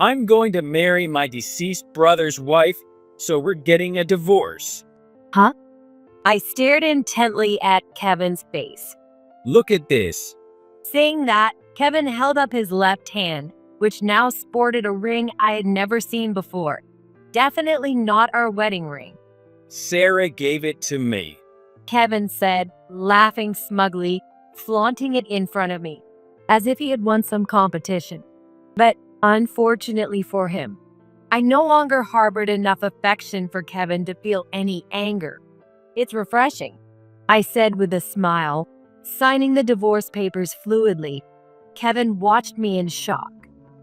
I'm going to marry my deceased brother's wife, so we're getting a divorce. Huh? I stared intently at Kevin's face. Look at this. Saying that, Kevin held up his left hand, which now sported a ring I had never seen before. Definitely not our wedding ring. Sarah gave it to me. Kevin said, laughing smugly, flaunting it in front of me, as if he had won some competition. But unfortunately for him, I no longer harbored enough affection for Kevin to feel any anger. It's refreshing, I said with a smile, signing the divorce papers fluidly. Kevin watched me in shock.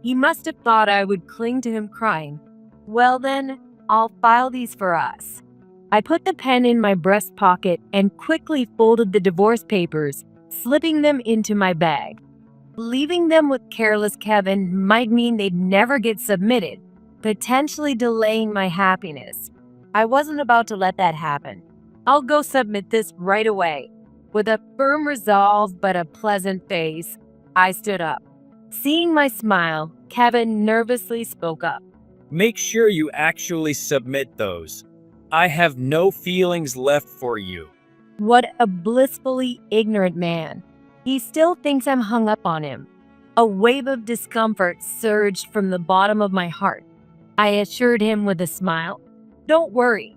He must have thought I would cling to him crying. Well then, I'll file these for us. I put the pen in my breast pocket and quickly folded the divorce papers, slipping them into my bag. Leaving them with careless Kevin might mean they'd never get submitted, potentially delaying my happiness. I wasn't about to let that happen. I'll go submit this right away. With a firm resolve but a pleasant face, I stood up. Seeing my smile, Kevin nervously spoke up. Make sure you actually submit those. I have no feelings left for you. What a blissfully ignorant man. He still thinks I'm hung up on him. A wave of discomfort surged from the bottom of my heart. I assured him with a smile. Don't worry.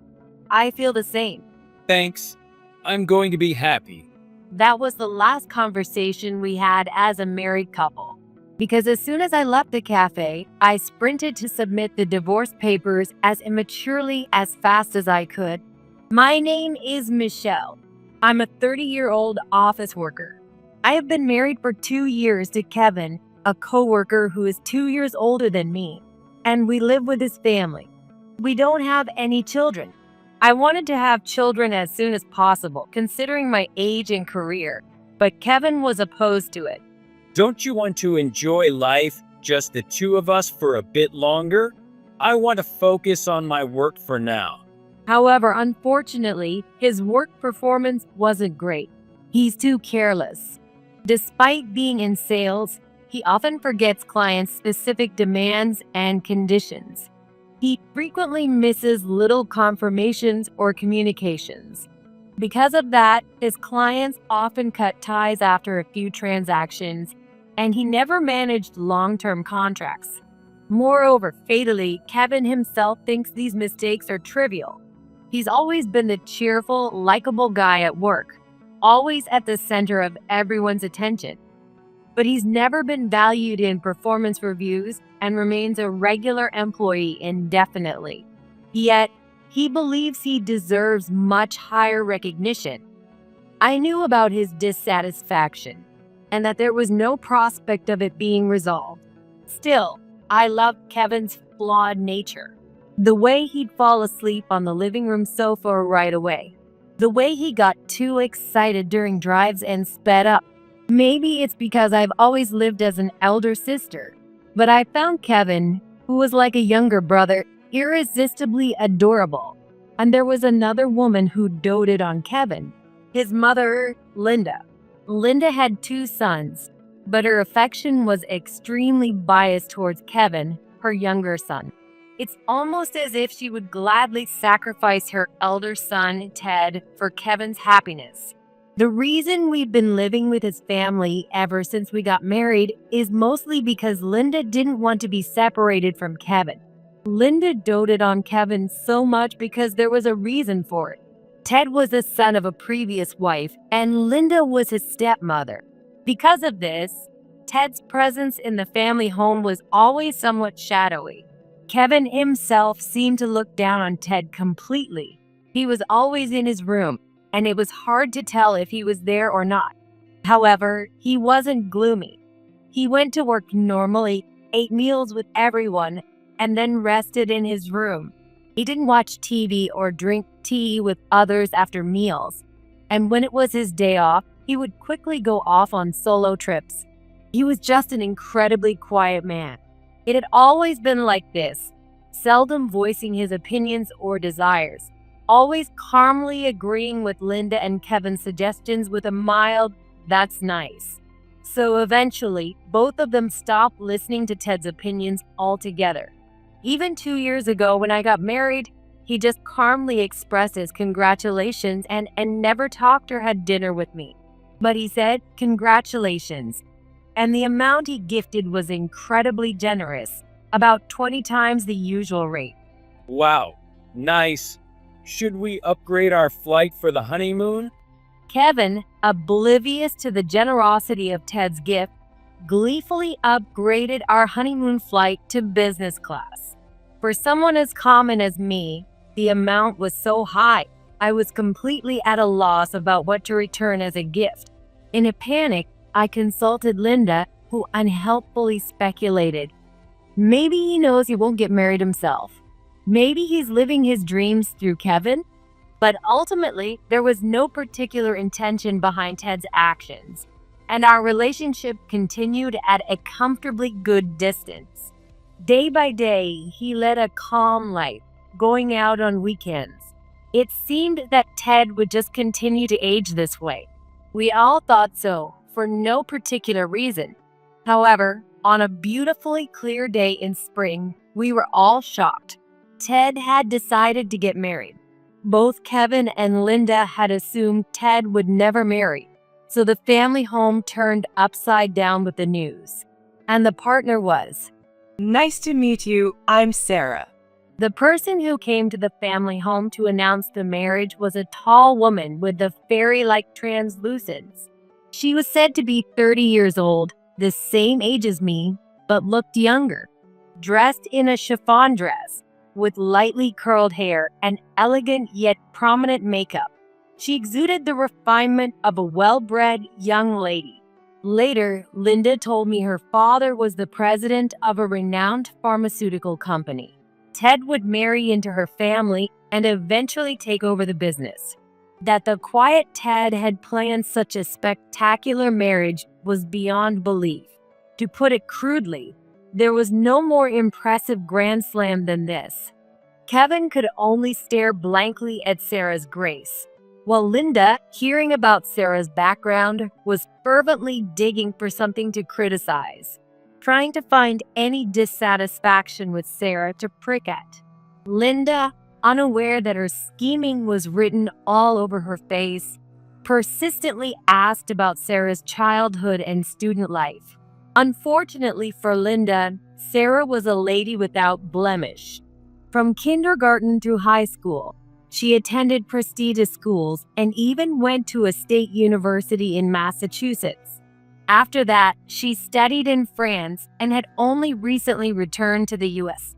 I feel the same. Thanks. I'm going to be happy. That was the last conversation we had as a married couple. Because as soon as I left the cafe, I sprinted to submit the divorce papers as immaturely as fast as I could. My name is Michelle. I'm a 30-year-old office worker. I have been married for 2 years to Kevin, a coworker who is 2 years older than me, and we live with his family. We don't have any children. I wanted to have children as soon as possible, considering my age and career, but Kevin was opposed to it. Don't you want to enjoy life, just the two of us, for a bit longer? I want to focus on my work for now. However, unfortunately, his work performance wasn't great. He's too careless. Despite being in sales, he often forgets clients' specific demands and conditions. He frequently misses little confirmations or communications. Because of that, his clients often cut ties after a few transactions, and he never managed long-term contracts. Moreover, fatally, Kevin himself thinks these mistakes are trivial. He's always been the cheerful, likable guy at work, always at the center of everyone's attention. But he's never been valued in performance reviews and remains a regular employee indefinitely. Yet, he believes he deserves much higher recognition. I knew about his dissatisfaction and that there was no prospect of it being resolved. Still, I loved Kevin's flawed nature. The way he'd fall asleep on the living room sofa right away. The way he got too excited during drives and sped up. Maybe it's because I've always lived as an elder sister, but I found Kevin, who was like a younger brother, irresistibly adorable. And there was another woman who doted on Kevin, his mother, Linda. Linda had 2 sons, but her affection was extremely biased towards Kevin, her younger son. It's almost as if she would gladly sacrifice her elder son, Ted, for Kevin's happiness. The reason we've been living with his family ever since we got married is mostly because Linda didn't want to be separated from Kevin. Linda doted on Kevin so much because there was a reason for it. Ted was the son of a previous wife, and Linda was his stepmother. Because of this, Ted's presence in the family home was always somewhat shadowy. Kevin himself seemed to look down on Ted completely. He was always in his room, and it was hard to tell if he was there or not. However, he wasn't gloomy. He went to work normally, ate meals with everyone, and then rested in his room. He didn't watch TV or drink tea with others after meals. And when it was his day off, he would quickly go off on solo trips. He was just an incredibly quiet man. It had always been like this, seldom voicing his opinions or desires, always calmly agreeing with Linda and Kevin's suggestions with a mild, "that's nice." So eventually, both of them stopped listening to Ted's opinions altogether. Even 2 years ago, when I got married, he just calmly expressed his congratulations and never talked or had dinner with me. But he said, "Congratulations." And the amount he gifted was incredibly generous, about 20 times the usual rate. Wow, nice. Should we upgrade our flight for the honeymoon? Kevin, oblivious to the generosity of Ted's gift, gleefully upgraded our honeymoon flight to business class. For someone as common as me, the amount was so high, I was completely at a loss about what to return as a gift. In a panic, I consulted Linda, who unhelpfully speculated. Maybe he knows he won't get married himself. Maybe he's living his dreams through Kevin? But ultimately, there was no particular intention behind Ted's actions, and our relationship continued at a comfortably good distance. Day by day, he led a calm life, going out on weekends. It seemed that Ted would just continue to age this way. We all thought so, for no particular reason. However, on a beautifully clear day in spring, we were all shocked. Ted had decided to get married. Both Kevin and Linda had assumed Ted would never marry, so the family home turned upside down with the news. And the partner was. Nice to meet you. I'm Sarah. The person who came to the family home to announce the marriage was a tall woman with the fairy-like translucence. She was said to be 30 years old, the same age as me, but looked younger. Dressed in a chiffon dress, with lightly curled hair and elegant yet prominent makeup. She exuded the refinement of a well-bred young lady. Later, Linda told me her father was the president of a renowned pharmaceutical company. Ted would marry into her family and eventually take over the business. That the quiet Ted had planned such a spectacular marriage was beyond belief. To put it crudely, there was no more impressive grand slam than this. Kevin could only stare blankly at Sarah's grace, while Linda, hearing about Sarah's background, was fervently digging for something to criticize, trying to find any dissatisfaction with Sarah to prick at. Linda, unaware that her scheming was written all over her face, persistently asked about Sarah's childhood and student life. Unfortunately for Linda, Sarah was a lady without blemish. From kindergarten through high school, she attended prestigious schools and even went to a state university in Massachusetts. After that, she studied in France and had only recently returned to the U.S.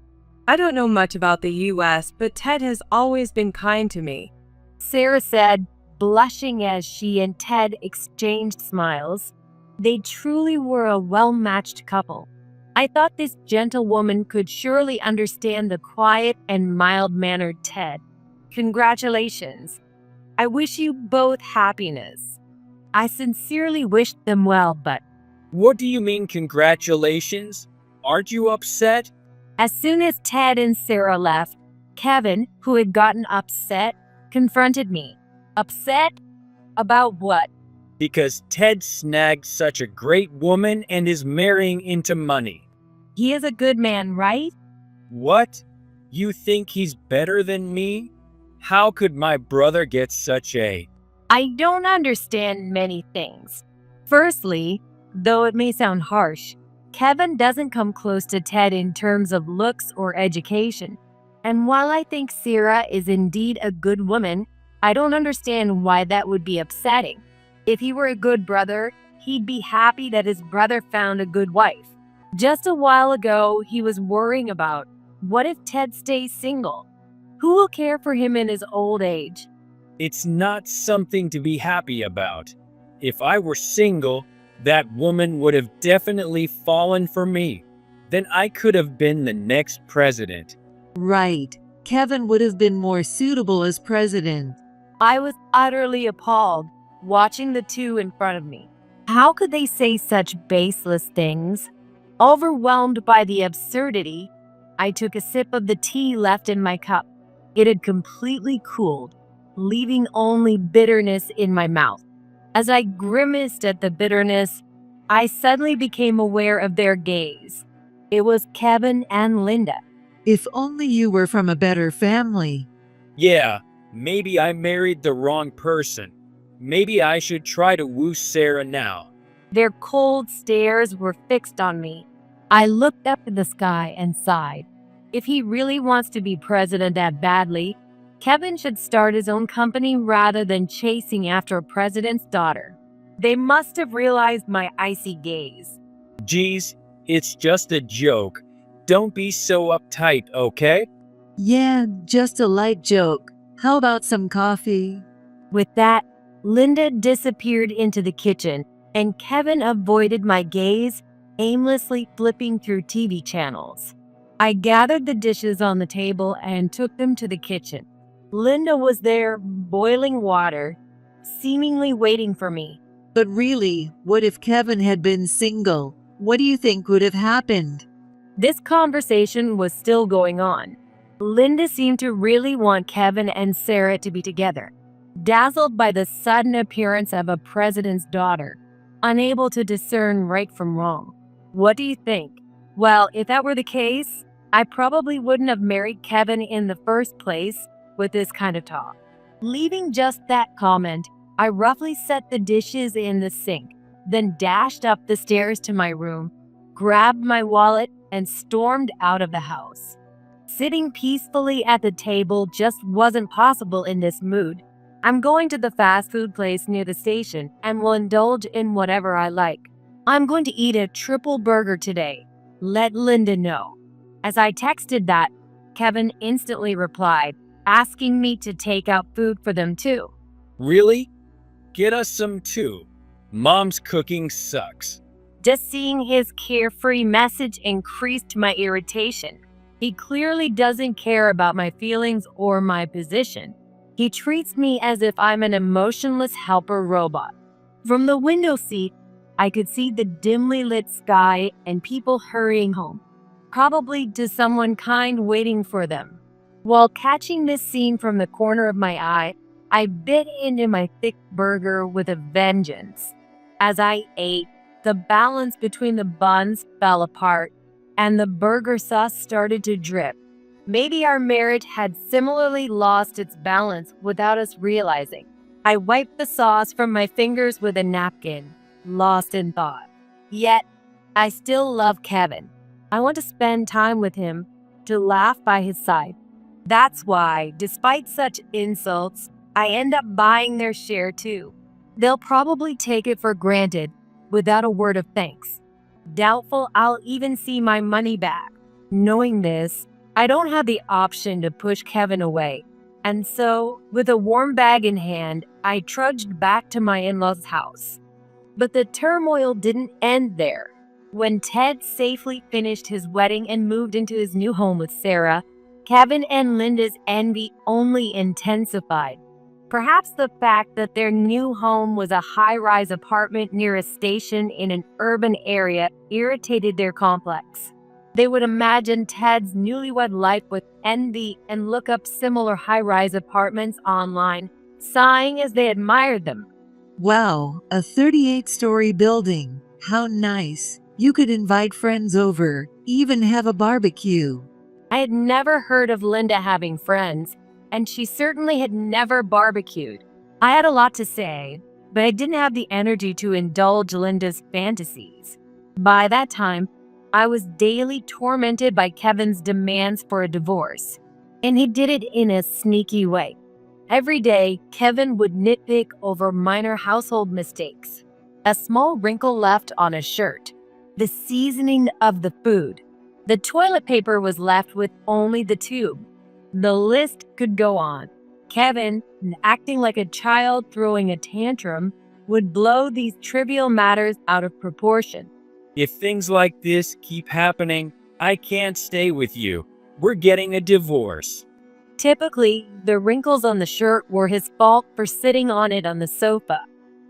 I don't know much about the U.S., but Ted has always been kind to me. Sarah said, blushing as she and Ted exchanged smiles. They truly were a well-matched couple. I thought this gentlewoman could surely understand the quiet and mild-mannered Ted. Congratulations. I wish you both happiness. I sincerely wished them well, but... What do you mean congratulations? Aren't you upset? As soon as Ted and Sarah left, Kevin, who had gotten upset, confronted me. Upset? About what? Because Ted snagged such a great woman and is marrying into money. He is a good man, right? What? You think he's better than me? How could my brother get such a... I don't understand many things. Firstly, though it may sound harsh, Kevin doesn't come close to Ted in terms of looks or education. And while I think Sarah is indeed a good woman, I don't understand why that would be upsetting. If he were a good brother, he'd be happy that his brother found a good wife. Just a while ago, he was worrying about, what if Ted stays single? Who will care for him in his old age? It's not something to be happy about. If I were single, that woman would have definitely fallen for me. Then I could have been the next president. Right. Kevin would have been more suitable as president. I was utterly appalled, watching the two in front of me. How could they say such baseless things? Overwhelmed by the absurdity, I took a sip of the tea left in my cup. It had completely cooled, leaving only bitterness in my mouth. As I grimaced at the bitterness, I suddenly became aware of their gaze. It was Kevin and Linda. If only you were from a better family. Yeah, maybe I married the wrong person. Maybe I should try to woo Sarah now. Their cold stares were fixed on me. I looked up at the sky and sighed. If he really wants to be president that badly, Kevin should start his own company rather than chasing after a president's daughter. They must have realized my icy gaze. Geez, it's just a joke. Don't be so uptight, okay? Yeah, just a light joke. How about some coffee? With that, Linda disappeared into the kitchen, and Kevin avoided my gaze, aimlessly flipping through TV channels. I gathered the dishes on the table and took them to the kitchen. Linda was there, boiling water, seemingly waiting for me. But really, what if Kevin had been single? What do you think would have happened? This conversation was still going on. Linda seemed to really want Kevin and Sarah to be together, dazzled by the sudden appearance of a president's daughter, unable to discern right from wrong. What do you think? Well, if that were the case, I probably wouldn't have married Kevin in the first place with this kind of talk. Leaving just that comment, I roughly set the dishes in the sink, then dashed up the stairs to my room, grabbed my wallet, and stormed out of the house. Sitting peacefully at the table just wasn't possible in this mood. I'm going to the fast food place near the station and will indulge in whatever I like. I'm going to eat a triple burger today. Let Linda know. As I texted that, Kevin instantly replied, asking me to take out food for them too. Really? Get us some too. Mom's cooking sucks. Just seeing his carefree message increased my irritation. He clearly doesn't care about my feelings or my position. He treats me as if I'm an emotionless helper robot. From the window seat, I could see the dimly lit sky and people hurrying home, probably to someone kind waiting for them. While catching this scene from the corner of my eye, I bit into my thick burger with a vengeance. As I ate, the balance between the buns fell apart, and the burger sauce started to drip. Maybe our marriage had similarly lost its balance without us realizing. I wiped the sauce from my fingers with a napkin, lost in thought. Yet, I still love Kevin. I want to spend time with him, to laugh by his side. That's why, despite such insults, I end up buying their share too. They'll probably take it for granted, without a word of thanks. Doubtful I'll even see my money back. Knowing this, I don't have the option to push Kevin away. And so, with a warm bag in hand, I trudged back to my in-laws' house. But the turmoil didn't end there. When Ted safely finished his wedding and moved into his new home with Sarah, Kevin and Linda's envy only intensified. Perhaps the fact that their new home was a high-rise apartment near a station in an urban area irritated their complex. They would imagine Ted's newlywed life with envy and look up similar high-rise apartments online, sighing as they admired them. Wow, a 38-story building. How nice. You could invite friends over, even have a barbecue. I had never heard of Linda having friends, and she certainly had never barbecued. I had a lot to say, but I didn't have the energy to indulge Linda's fantasies. By that time, I was daily tormented by Kevin's demands for a divorce, and he did it in a sneaky way. Every day, Kevin would nitpick over minor household mistakes. A small wrinkle left on a shirt, the seasoning of the food. The toilet paper was left with only the tube. The list could go on. Kevin, acting like a child throwing a tantrum, would blow these trivial matters out of proportion. If things like this keep happening, I can't stay with you. We're getting a divorce. Typically, the wrinkles on the shirt were his fault for sitting on it on the sofa,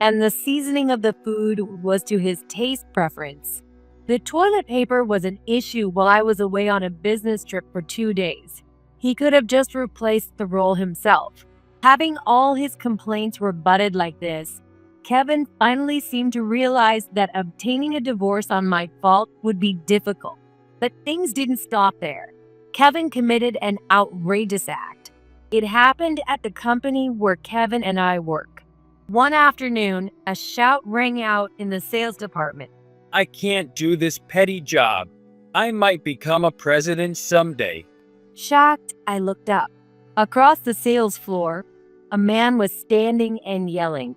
and the seasoning of the food was to his taste preference. The toilet paper was an issue while I was away on a business trip for 2 days. He could have just replaced the roll himself. Having all his complaints rebutted like this, Kevin finally seemed to realize that obtaining a divorce on my fault would be difficult. But things didn't stop there. Kevin committed an outrageous act. It happened at the company where Kevin and I work. One afternoon, a shout rang out in the sales department. I can't do this petty job. I might become a president someday. Shocked, I looked up. Across the sales floor, a man was standing and yelling.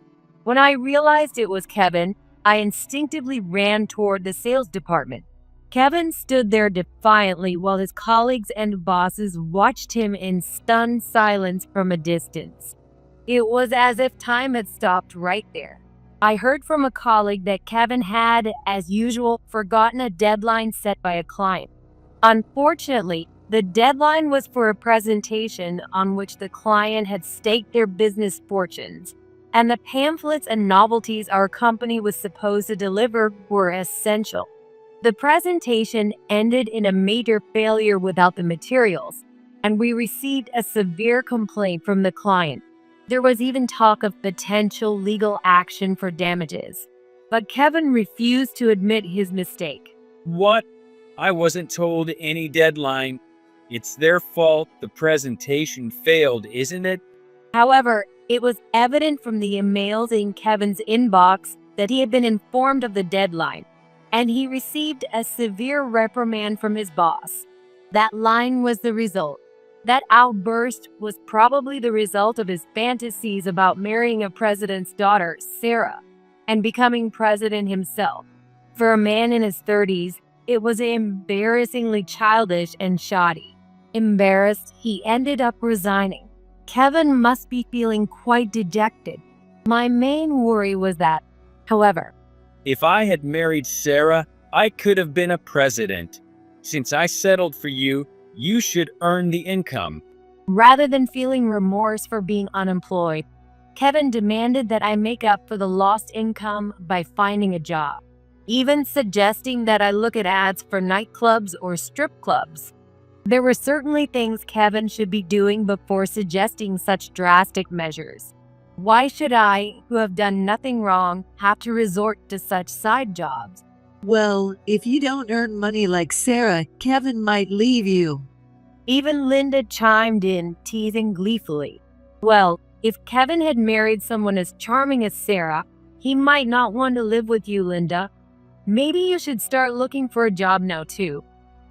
When I realized it was Kevin, I instinctively ran toward the sales department. Kevin stood there defiantly while his colleagues and bosses watched him in stunned silence from a distance. It was as if time had stopped right there. I heard from a colleague that Kevin had, as usual, forgotten a deadline set by a client. Unfortunately, the deadline was for a presentation on which the client had staked their business fortunes, and the pamphlets and novelties our company was supposed to deliver were essential. The presentation ended in a major failure without the materials, and we received a severe complaint from the client. There was even talk of potential legal action for damages. But Kevin refused to admit his mistake. What? I wasn't told any deadline. It's their fault the presentation failed, isn't it? However, it was evident from the emails in Kevin's inbox that he had been informed of the deadline, and he received a severe reprimand from his boss. That line was the result. That outburst was probably the result of his fantasies about marrying a president's daughter, Sarah, and becoming president himself. For a man in his 30s, it was embarrassingly childish and shoddy. Embarrassed, he ended up resigning. Kevin must be feeling quite dejected. My main worry was that, however, if I had married Sarah, I could have been a president. Since I settled for you, you should earn the income. Rather than feeling remorse for being unemployed, Kevin demanded that I make up for the lost income by finding a job, even suggesting that I look at ads for nightclubs or strip clubs. There were certainly things Kevin should be doing before suggesting such drastic measures. Why should I, who have done nothing wrong, have to resort to such side jobs? Well, if you don't earn money like Sarah, Kevin might leave you. Even Linda chimed in, teasing gleefully. Well, if Kevin had married someone as charming as Sarah, he might not want to live with you, Linda. Maybe you should start looking for a job now, too.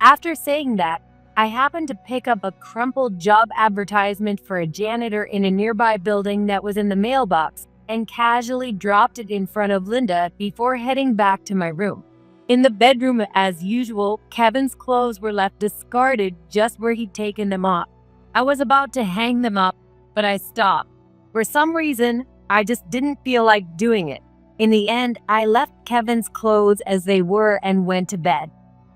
After saying that, I happened to pick up a crumpled job advertisement for a janitor in a nearby building that was in the mailbox and casually dropped it in front of Linda before heading back to my room. In the bedroom, as usual, Kevin's clothes were left discarded just where he'd taken them off. I was about to hang them up, but I stopped. For some reason, I just didn't feel like doing it. In the end, I left Kevin's clothes as they were and went to bed.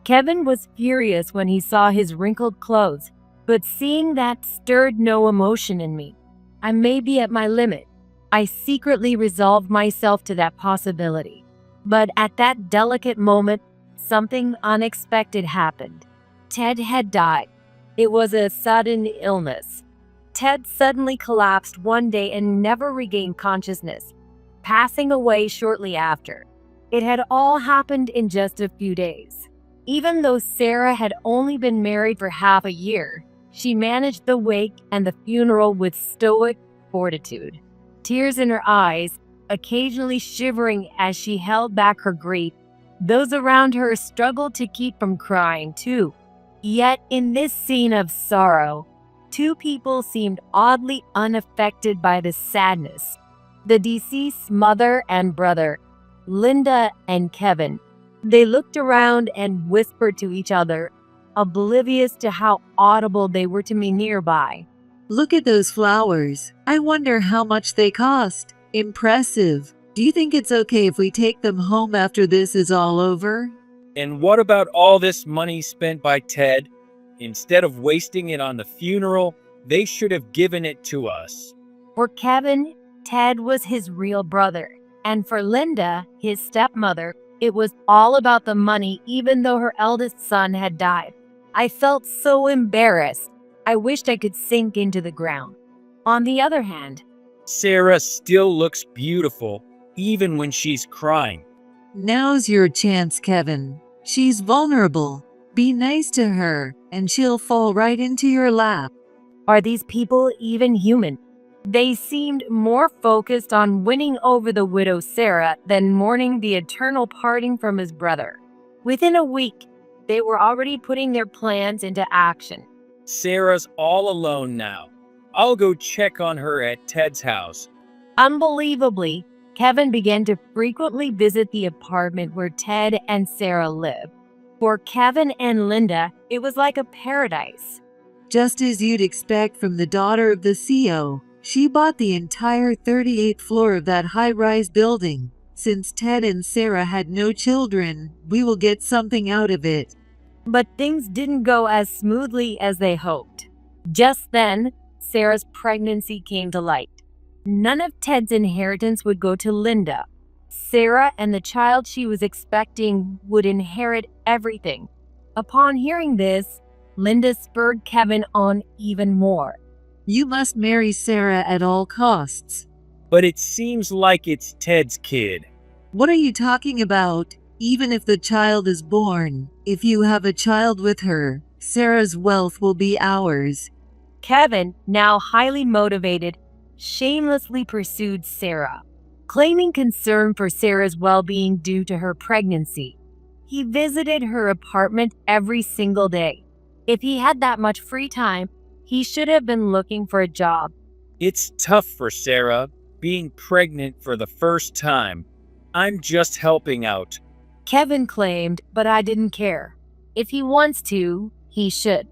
Kevin was furious when he saw his wrinkled clothes, but seeing that stirred no emotion in me. I may be at my limit. I secretly resolved myself to that possibility. But at that delicate moment, something unexpected happened. Ted had died. It was a sudden illness. Ted suddenly collapsed one day and never regained consciousness, passing away shortly after. It had all happened in just a few days. Even though Sarah had only been married for half a year, she managed the wake and the funeral with stoic fortitude. Tears in her eyes, occasionally shivering as she held back her grief. Those around her struggled to keep from crying too. Yet in this scene of sorrow, two people seemed oddly unaffected by the sadness. The deceased's mother and brother, Linda and Kevin. They looked around and whispered to each other, oblivious to how audible they were to me nearby. Look at those flowers. I wonder how much they cost. Impressive. Do you think it's okay if we take them home after this is all over? And what about all this money spent by Ted? Instead of wasting it on the funeral, they should have given it to us. For Kevin, Ted was his real brother. And for Linda, his stepmother, it was all about the money even though her eldest son had died. I felt so embarrassed. I wished I could sink into the ground. On the other hand, Sarah still looks beautiful. even when she's crying. Now's your chance, Kevin. She's vulnerable. Be nice to her, and she'll fall right into your lap. Are these people even human? They seemed more focused on winning over the widow Sarah than mourning the eternal parting from his brother. Within a week, they were already putting their plans into action. Sarah's all alone now. I'll go check on her at Ted's house. Unbelievably, Kevin began to frequently visit the apartment where Ted and Sarah lived. For Kevin and Linda, it was like a paradise. Just as you'd expect from the daughter of the CEO, she bought the entire 38th floor of that high-rise building. Since Ted and Sarah had no children, we will get something out of it. But things didn't go as smoothly as they hoped. Just then, Sarah's pregnancy came to light. None of Ted's inheritance would go to Linda. Sarah and the child she was expecting would inherit everything. Upon hearing this, Linda spurred Kevin on even more. You must marry Sarah at all costs. But it seems like it's Ted's kid. What are you talking about? Even if the child is born, if you have a child with her, Sarah's wealth will be ours. Kevin, now highly motivated, shamelessly pursued Sarah, claiming concern for Sarah's well-being due to her pregnancy. He visited her apartment every single day. If he had that much free time, he should have been looking for a job. It's tough for Sarah, being pregnant for the first time. I'm just helping out. Kevin claimed, but I didn't care. If he wants to, he should.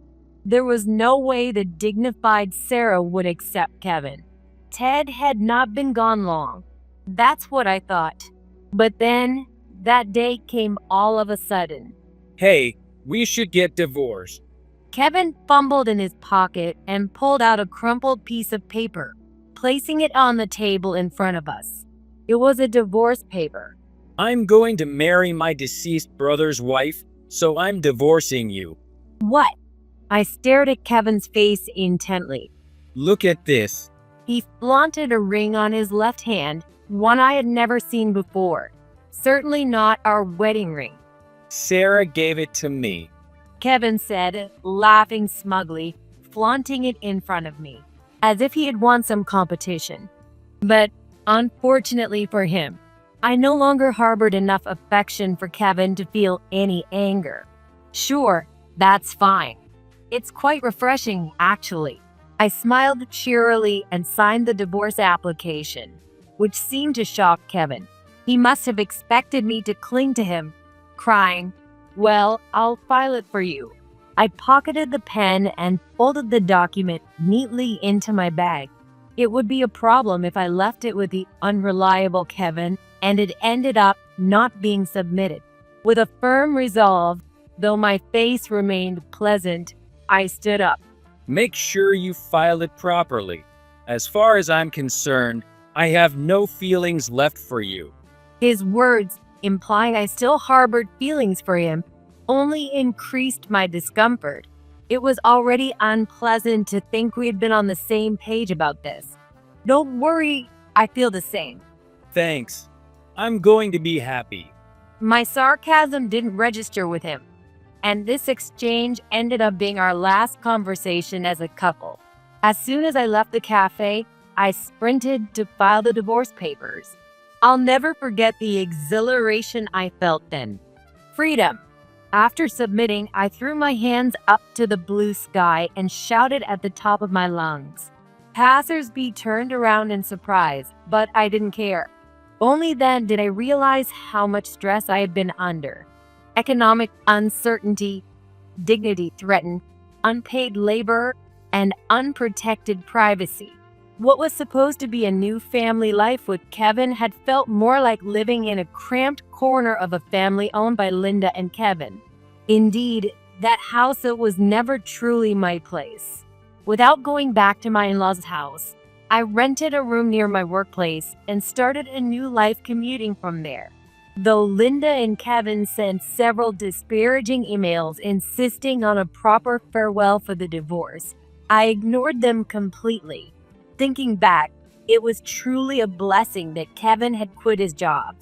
There was no way the dignified Sarah would accept Kevin. Ted had not been gone long. That's what I thought. But then, that day came all of a sudden. Hey, we should get divorced. Kevin fumbled in his pocket and pulled out a crumpled piece of paper, placing it on the table in front of us. It was a divorce paper. I'm going to marry my deceased brother's wife, so I'm divorcing you. What? I stared at Kevin's face intently. Look at this. He flaunted a ring on his left hand, one I had never seen before. Certainly not our wedding ring. Sarah gave it to me. Kevin said, laughing smugly, flaunting it in front of me, as if he had won some competition. But unfortunately for him, I no longer harbored enough affection for Kevin to feel any anger. Sure, that's fine. It's quite refreshing, actually. I smiled cheerily and signed the divorce application, which seemed to shock Kevin. He must have expected me to cling to him, crying, "Well, I'll file it for you." I pocketed the pen and folded the document neatly into my bag. It would be a problem if I left it with the unreliable Kevin, and it ended up not being submitted. With a firm resolve, though my face remained pleasant, I stood up. Make sure you file it properly. As far as I'm concerned, I have no feelings left for you. His words, implying I still harbored feelings for him, only increased my discomfort. It was already unpleasant to think we had been on the same page about this. Don't worry, I feel the same. Thanks. I'm going to be happy. My sarcasm didn't register with him, and this exchange ended up being our last conversation as a couple. As soon as I left the cafe, I sprinted to file the divorce papers. I'll never forget the exhilaration I felt then. Freedom. After submitting, I threw my hands up to the blue sky and shouted at the top of my lungs. Passers-by turned around in surprise, but I didn't care. Only then did I realize how much stress I had been under. Economic uncertainty, dignity threatened, unpaid labor, and unprotected privacy. What was supposed to be a new family life with Kevin had felt more like living in a cramped corner of a family owned by Linda and Kevin. Indeed, that house was never truly my place. Without going back to my in-laws' house, I rented a room near my workplace and started a new life commuting from there. Though Linda and Kevin sent several disparaging emails insisting on a proper farewell for the divorce, I ignored them completely. Thinking back, It was truly a blessing that Kevin had quit his job.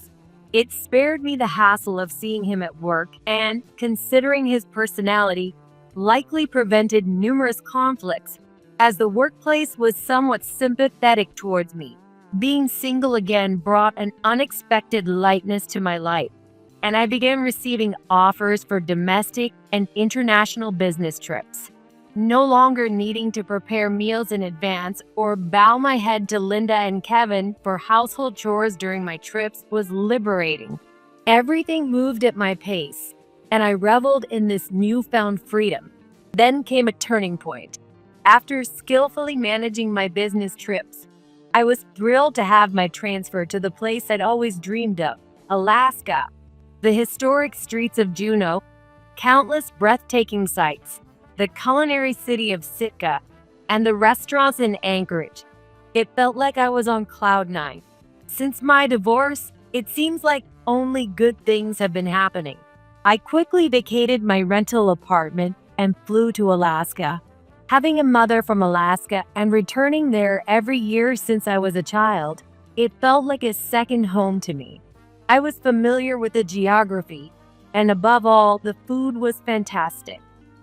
It spared me the hassle of seeing him at work and, considering his personality, likely prevented numerous conflicts, as the workplace was somewhat sympathetic towards me. Being single again brought an unexpected lightness to my life, and I began receiving offers for domestic and international business trips. No longer needing to prepare meals in advance or bow my head to Linda and Kevin for household chores during my trips was liberating. Everything moved at my pace, and I reveled in this newfound freedom. Then came a turning point. After skillfully managing my business trips, I was thrilled to have my transfer to the place I'd always dreamed of, Alaska. The historic streets of Juneau, countless breathtaking sights, the culinary city of Sitka, and the restaurants in Anchorage. It felt like I was on cloud nine. Since my divorce, it seems like only good things have been happening. I quickly vacated my rental apartment and flew to Alaska. Having a mother from Alaska and returning there every year since I was a child, it felt like a second home to me. I was familiar with the geography, and above all, the food was fantastic.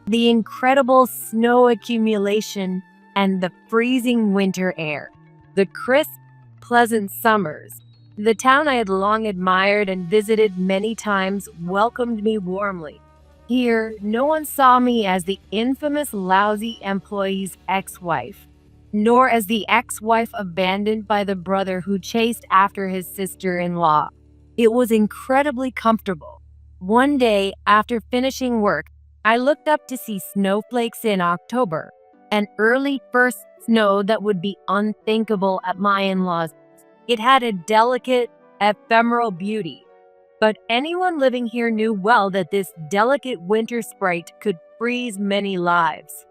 The incredible snow accumulation and the freezing winter air, the crisp, pleasant summers. The town I had long admired and visited many times welcomed me warmly. Here, no one saw me as the infamous lousy employee's ex-wife, nor as the ex-wife abandoned by the brother who chased after his sister-in-law. It was incredibly comfortable. One day, after finishing work, I looked up to see snowflakes in October, an early first snow that would be unthinkable at my in-laws. It had a delicate, ephemeral beauty. But anyone living here knew well that this delicate winter sprite could freeze many lives.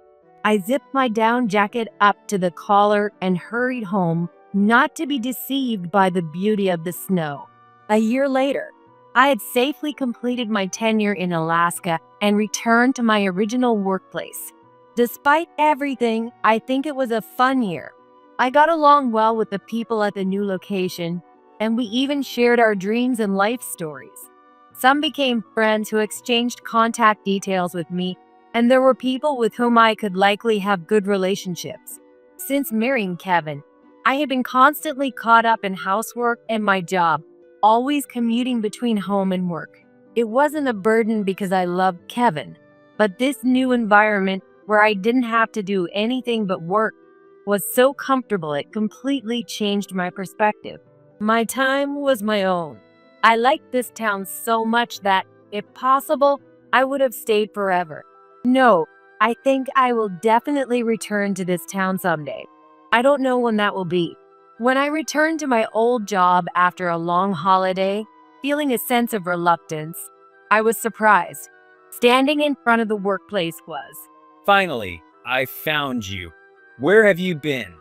I zipped my down jacket up to the collar and hurried home, not to be deceived by the beauty of the snow. A year later, I had safely completed my tenure in Alaska and returned to my original workplace. Despite everything, I think it was a fun year. I got along well with the people at the new location, and we even shared our dreams and life stories. Some became friends who exchanged contact details with me, and there were people with whom I could likely have good relationships. Since marrying Kevin, I had been constantly caught up in housework and my job, always commuting between home and work. It wasn't a burden because I loved Kevin, but this new environment where I didn't have to do anything but work was so comfortable it completely changed my perspective. My time was my own. I liked this town so much that, if possible, I would have stayed forever. No, I think I will definitely return to this town someday. I don't know when that will be. When I returned to my old job after a long holiday, feeling a sense of reluctance, I was surprised. Standing in front of the workplace was Finally, I found you. Where have you been?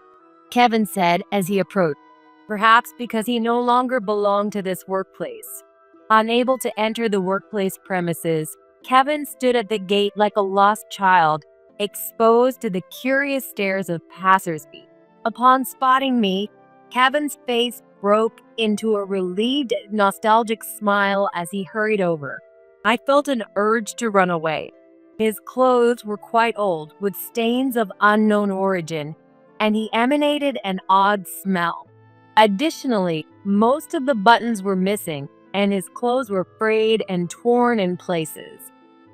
Kevin said as he approached, perhaps because he no longer belonged to this workplace. Unable to enter the workplace premises, Kevin stood at the gate like a lost child, exposed to the curious stares of passersby. Upon spotting me, Kevin's face broke into a relieved, nostalgic smile as he hurried over. I felt an urge to run away. His clothes were quite old, with stains of unknown origin, and he emanated an odd smell. Additionally, most of the buttons were missing, and his clothes were frayed and torn in places.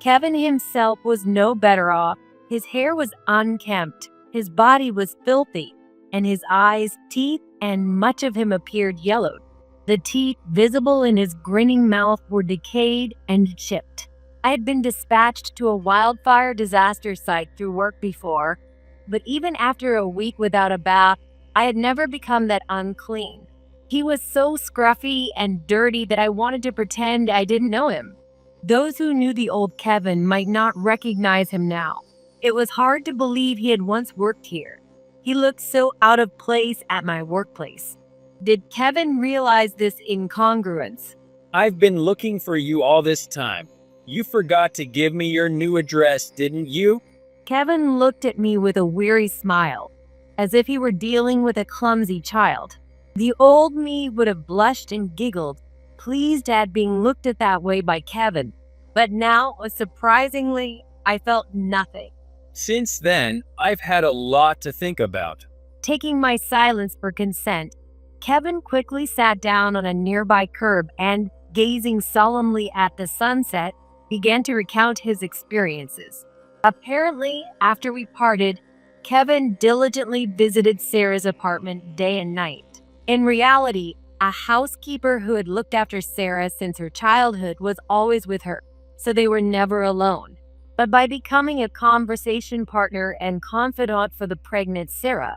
Kevin himself was no better off. His hair was unkempt, his body was filthy, and his eyes, teeth, and much of him appeared yellowed. The teeth visible in his grinning mouth were decayed and chipped. I had been dispatched to a wildfire disaster site through work before, but even after a week without a bath, I had never become that unclean. He was so scruffy and dirty that I wanted to pretend I didn't know him. Those who knew the old Kevin might not recognize him now. It was hard to believe he had once worked here. He looked so out of place at my workplace. Did Kevin realize this incongruence? I've been looking for you all this time. You forgot to give me your new address, didn't you? Kevin looked at me with a weary smile. as if he were dealing with a clumsy child. The old me would have blushed and giggled, pleased at being looked at that way by Kevin. But now, surprisingly, I felt nothing. Since then, I've had a lot to think about. Taking my silence for consent, Kevin quickly sat down on a nearby curb and, gazing solemnly at the sunset, began to recount his experiences. Apparently, after we parted, Kevin diligently visited Sarah's apartment day and night. In reality, a housekeeper who had looked after Sarah since her childhood was always with her, so they were never alone. But by becoming a conversation partner and confidant for the pregnant Sarah,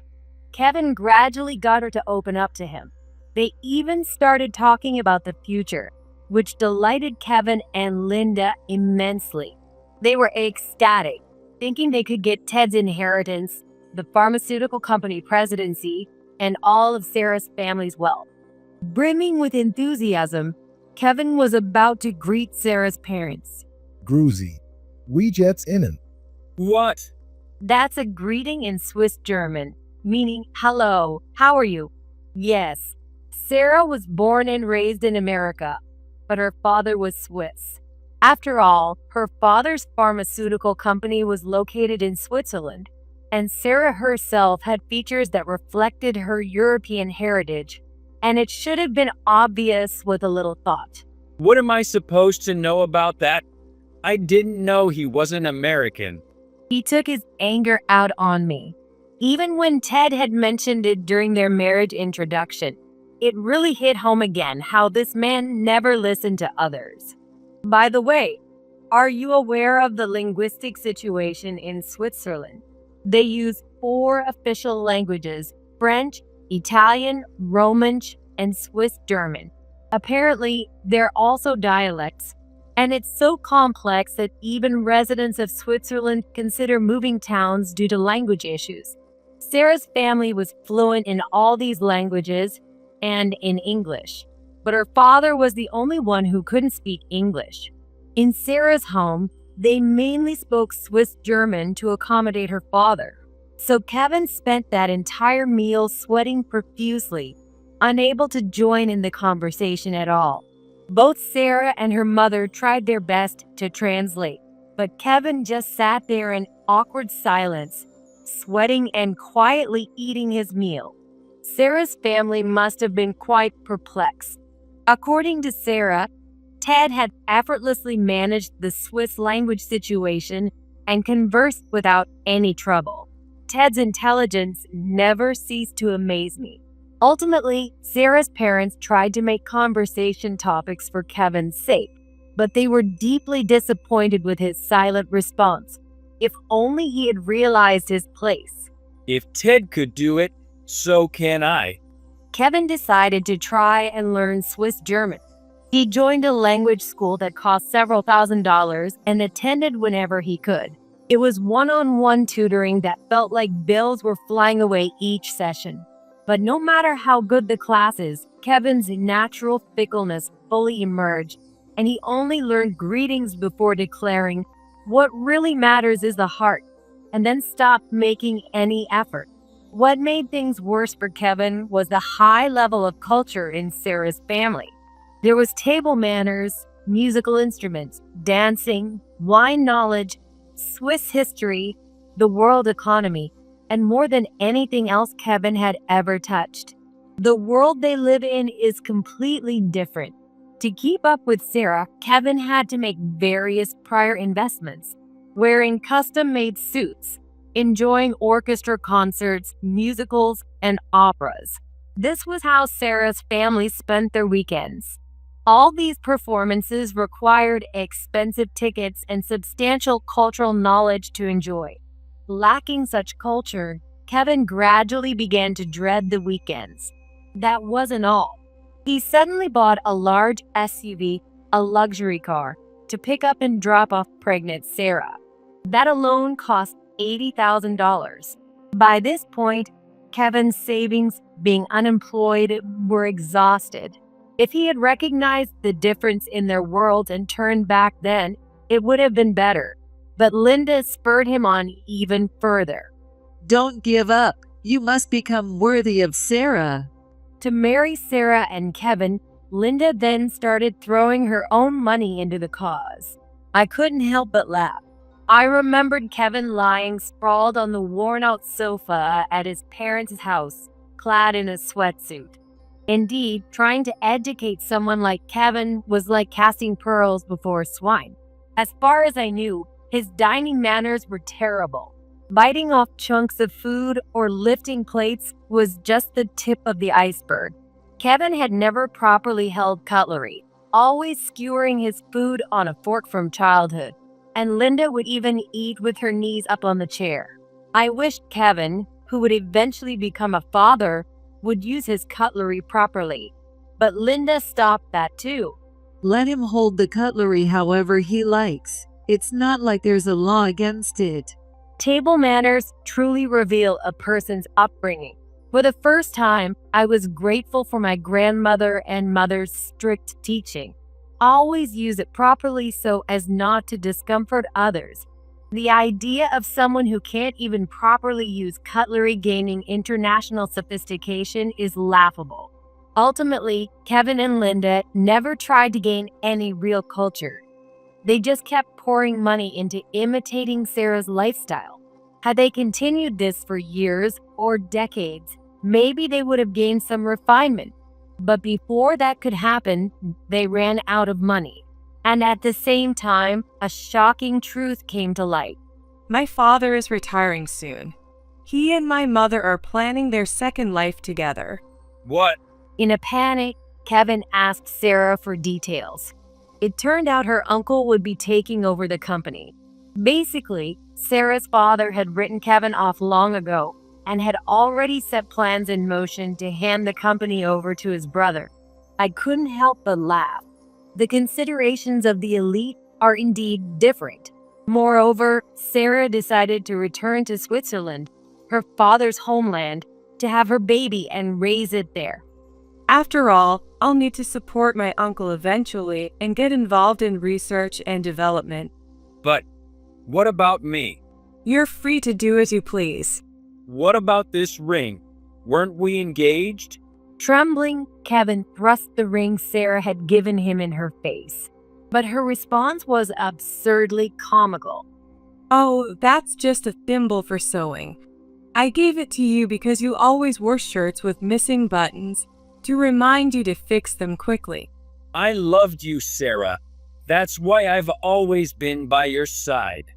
Kevin gradually got her to open up to him. They even started talking about the future, which delighted Kevin and Linda immensely. They were ecstatic, thinking they could get Ted's inheritance, the pharmaceutical company presidency, and all of Sarah's family's wealth. Brimming with enthusiasm, Kevin was about to greet Sarah's parents. Grüezi. Wie geht's Ihnen? What? That's a greeting in Swiss German, meaning hello, how are you? Yes, Sarah was born and raised in America, but her father was Swiss. After all, her father's pharmaceutical company was located in Switzerland, and Sarah herself had features that reflected her European heritage, and it should have been obvious with a little thought. What am I supposed to know about that? I didn't know he wasn't American. He took his anger out on me. Even when Ted had mentioned it during their marriage introduction, it really hit home again how this man never listened to others. By the way, are you aware of the linguistic situation in Switzerland? They use 4 official languages: French, Italian, Romansh, and Swiss German. Apparently, there are also dialects, and it's so complex that even residents of Switzerland consider moving towns due to language issues. Sarah's family was fluent in all these languages and in English, but her father was the only one who couldn't speak English. In Sarah's home, they mainly spoke Swiss German to accommodate her father. So Kevin spent that entire meal sweating profusely, unable to join in the conversation at all. Both Sarah and her mother tried their best to translate, but Kevin just sat there in awkward silence, sweating and quietly eating his meal. Sarah's family must have been quite perplexed. According to Sarah, Ted had effortlessly managed the Swiss language situation and conversed without any trouble. Ted's intelligence never ceased to amaze me. Ultimately, Sarah's parents tried to make conversation topics for Kevin's sake, but they were deeply disappointed with his silent response. If only he had realized his place. If Ted could do it, so can I. Kevin decided to try and learn Swiss German. He joined a language school that cost several $1,000s and attended whenever he could. It was one-on-one tutoring that felt like bills were flying away each session. But no matter how good the class is, Kevin's natural fickleness fully emerged, and he only learned greetings before declaring, "What really matters is the heart," and then stopped making any effort. What made things worse for Kevin was the high level of culture in Sarah's family. There was table manners, musical instruments, dancing, wine knowledge, Swiss history, the world economy, and more than anything else Kevin had ever touched. The world they live in is completely different. To keep up with Sarah, Kevin had to make various prior investments, wearing custom-made suits, enjoying orchestra concerts, musicals, and operas. This was how Sarah's family spent their weekends. All these performances required expensive tickets and substantial cultural knowledge to enjoy. Lacking such culture, Kevin gradually began to dread the weekends. That wasn't all. He suddenly bought a large SUV, a luxury car, to pick up and drop off pregnant Sarah. That alone cost $80,000. By this point, Kevin's savings, being unemployed, were exhausted. If he had recognized the difference in their world and turned back then, it would have been better. But Linda spurred him on even further. Don't give up. You must become worthy of Sarah. To marry Sarah and Kevin, Linda then started throwing her own money into the cause. I couldn't help but laugh. I remembered Kevin lying sprawled on the worn-out sofa at his parents' house, clad in a sweatsuit. Indeed, trying to educate someone like Kevin was like casting pearls before swine. As far as I knew, his dining manners were terrible. Biting off chunks of food or lifting plates was just the tip of the iceberg. Kevin had never properly held cutlery, always skewering his food on a fork from childhood, and Linda would even eat with her knees up on the chair. I wished Kevin, who would eventually become a father, would use his cutlery properly, but Linda stopped that too. Let him hold the cutlery however he likes. It's not like there's a law against it. Table manners truly reveal a person's upbringing. For the first time, I was grateful for my grandmother and mother's strict teaching. Always use it properly so as not to discomfort others. The idea of someone who can't even properly use cutlery gaining international sophistication is laughable. Ultimately, Kevin and Linda never tried to gain any real culture. They just kept pouring money into imitating Sarah's lifestyle. Had they continued this for years or decades, maybe they would have gained some refinement. But before that could happen, they ran out of money. And at the same time, a shocking truth came to light. My father is retiring soon. He and my mother are planning their second life together. What? In a panic, Kevin asked Sarah for details. It turned out her uncle would be taking over the company. Basically, Sarah's father had written Kevin off long ago and had already set plans in motion to hand the company over to his brother. I couldn't help but laugh. The considerations of the elite are indeed different. Moreover, Sarah decided to return to Switzerland, her father's homeland, to have her baby and raise it there. After all, I'll need to support my uncle eventually and get involved in research and development. But what about me? You're free to do as you please. What about this ring? Weren't we engaged? Trembling, Kevin thrust the ring Sarah had given him in her face. But her response was absurdly comical. Oh, that's just a thimble for sewing. I gave it to you because you always wore shirts with missing buttons to remind you to fix them quickly. I loved you, Sarah. That's why I've always been by your side.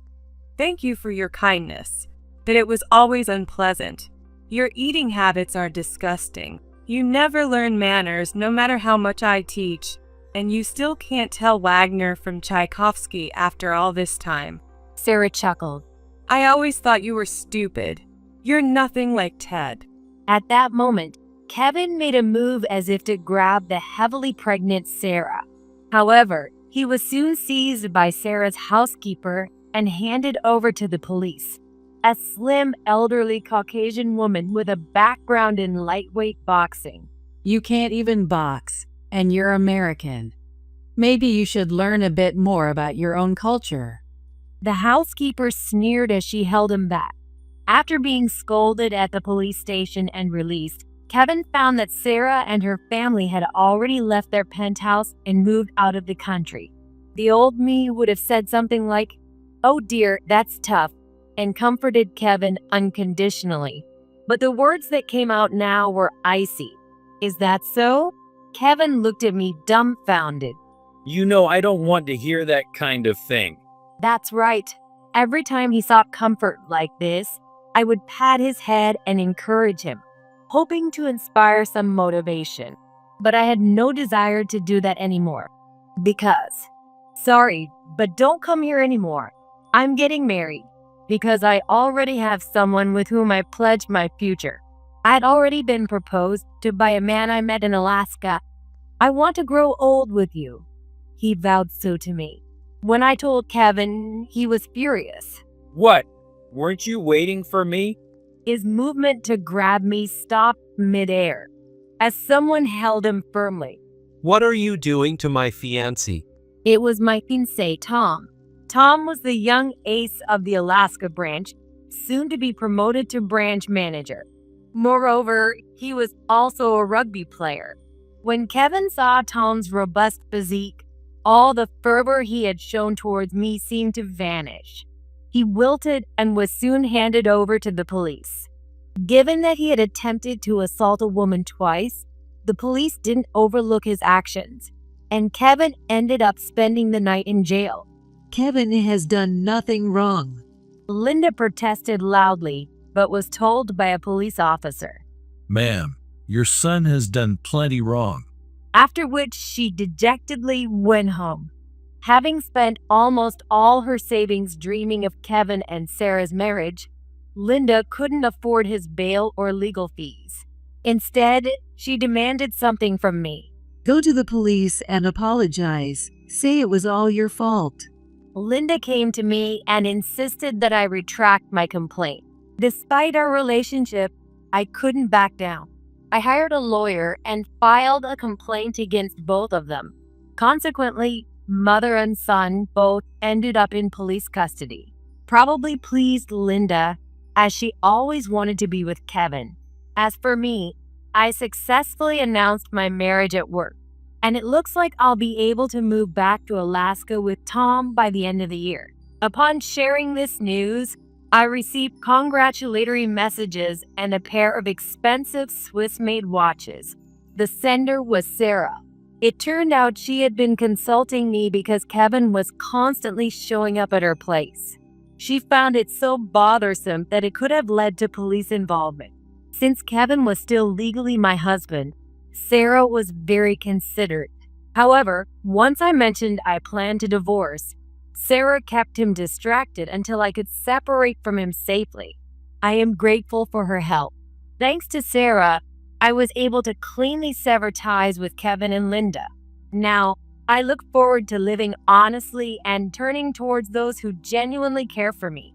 Thank you for your kindness, but it was always unpleasant. Your eating habits are disgusting. You never learn manners no matter how much I teach, and you still can't tell Wagner from Tchaikovsky after all this time. Sarah chuckled. I always thought you were stupid. You're nothing like Ted. At that moment, Kevin made a move as if to grab the heavily pregnant Sarah. However, he was soon seized by Sarah's housekeeper and handed over to the police. A slim, elderly Caucasian woman with a background in lightweight boxing. You can't even box, and you're American. Maybe you should learn a bit more about your own culture. The housekeeper sneered as she held him back. After being scolded at the police station and released, Kevin found that Sarah and her family had already left their penthouse and moved out of the country. The old me would have said something like, "Oh dear, that's tough," and comforted Kevin unconditionally. But the words that came out now were icy. Is that so? Kevin looked at me dumbfounded. You know I don't want to hear that kind of thing. That's right. Every time he sought comfort like this, I would pat his head and encourage him, hoping to inspire some motivation. But I had no desire to do that anymore. Because, sorry, but don't come here anymore. I'm getting married because I already have someone with whom I pledged my future. I had already been proposed to by a man I met in Alaska. I want to grow old with you. He vowed so to me. When I told Kevin, he was furious. What? Weren't you waiting for me? His movement to grab me stopped midair, as someone held him firmly. What are you doing to my fiancé? It was my fiancé, Tom. Tom was the young ace of the Alaska branch, soon to be promoted to branch manager. Moreover, he was also a rugby player. When Kevin saw Tom's robust physique, all the fervor he had shown towards me seemed to vanish. He wilted and was soon handed over to the police. Given that he had attempted to assault a woman twice, the police didn't overlook his actions, and Kevin ended up spending the night in jail. Kevin has done nothing wrong. Linda protested loudly, but was told by a police officer, Ma'am, your son has done plenty wrong. after which she dejectedly went home. Having spent almost all her savings dreaming of Kevin and Sarah's marriage, Linda couldn't afford his bail or legal fees. Instead, she demanded something from me. Go to the police and apologize. Say it was all your fault. Linda came to me and insisted that I retract my complaint. Despite our relationship, I couldn't back down. I hired a lawyer and filed a complaint against both of them. Consequently, mother and son both ended up in police custody. Probably pleased Linda, as she always wanted to be with Kevin. As for me, I successfully announced my marriage at work, and it looks like I'll be able to move back to Alaska with Tom by the end of the year. Upon sharing this news, I received congratulatory messages and a pair of expensive Swiss-made watches. The sender was Sarah. It turned out she had been consulting me because Kevin was constantly showing up at her place. She found it so bothersome that it could have led to police involvement. Since Kevin was still legally my husband, Sarah was very considerate. However, once I mentioned I planned to divorce, Sarah kept him distracted until I could separate from him safely. I am grateful for her help. Thanks to Sarah, I was able to cleanly sever ties with Kevin and Linda. Now, I look forward to living honestly and turning towards those who genuinely care for me.